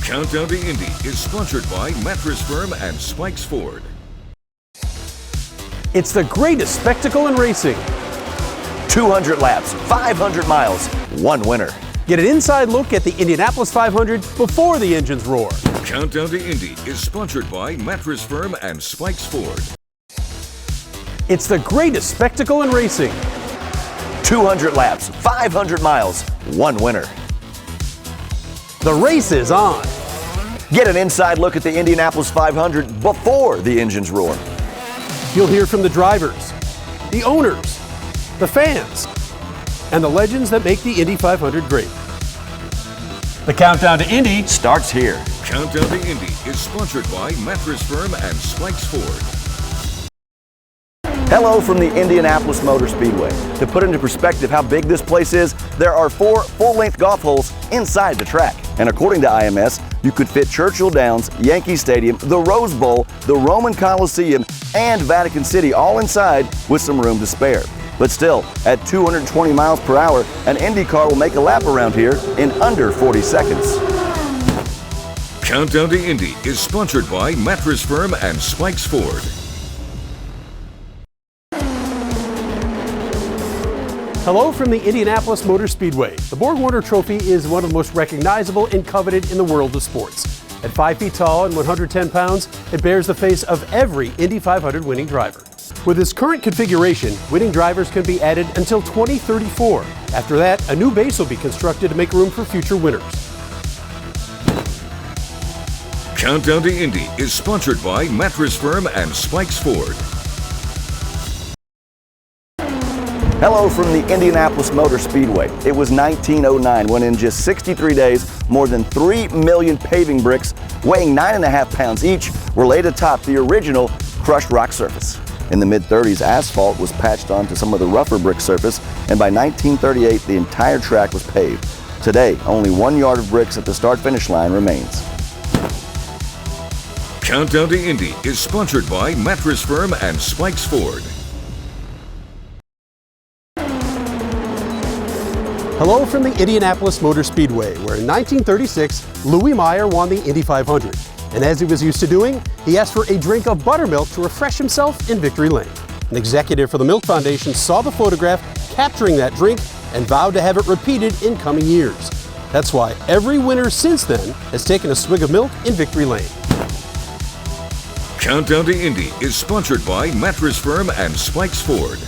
Countdown to Indy is sponsored by Mattress Firm and Spikes Ford. It's the greatest spectacle in racing. 200 laps, 500 miles, one winner. Get an inside look at the Indianapolis 500 before the engines roar. Countdown to Indy is sponsored by Mattress Firm and Spikes Ford. It's the greatest spectacle in racing. 200 laps, 500 miles, one winner. The race is on. Get an inside look at the Indianapolis 500 before the engines roar. You'll hear from the drivers, the owners, the fans, and the legends that make the Indy 500 great. The Countdown to Indy starts here. Countdown to Indy is sponsored by Mattress Firm and Spikes Ford. Hello from the Indianapolis Motor Speedway. To put into perspective how big this place is, there are 4 full-length golf holes inside the track. And according to IMS, you could fit Churchill Downs, Yankee Stadium, the Rose Bowl, the Roman Coliseum, and Vatican City all inside with some room to spare. But still, at 220 miles per hour, an Indy car will make a lap around here in under 40 seconds. Countdown to Indy is sponsored by Mattress Firm and Spikes Ford. Hello from the Indianapolis Motor Speedway. The Borg-Warner Trophy is one of the most recognizable and coveted in the world of sports. At 5 feet tall and 110 pounds, it bears the face of every Indy 500 winning driver. With its current configuration, winning drivers can be added until 2034. After that, a new base will be constructed to make room for future winners. Countdown to Indy is sponsored by Mattress Firm and Spikes Ford. Hello from the Indianapolis Motor Speedway. It was 1909 when in just 63 days, more than 3 million paving bricks weighing 9.5 pounds each were laid atop the original crushed rock surface. In the mid-30s, asphalt was patched onto some of the rougher brick surface, and by 1938, the entire track was paved. Today, only 1 yard of bricks at the start-finish line remains. Countdown to Indy is sponsored by Mattress Firm and Spikes Ford. Hello from the Indianapolis Motor Speedway, where in 1936, Louis Meyer won the Indy 500. And as he was used to doing, he asked for a drink of buttermilk to refresh himself in Victory Lane. An executive for the Milk Foundation saw the photograph capturing that drink and vowed to have it repeated in coming years. That's why every winner since then has taken a swig of milk in Victory Lane. Countdown to Indy is sponsored by Mattress Firm and Spikes Ford.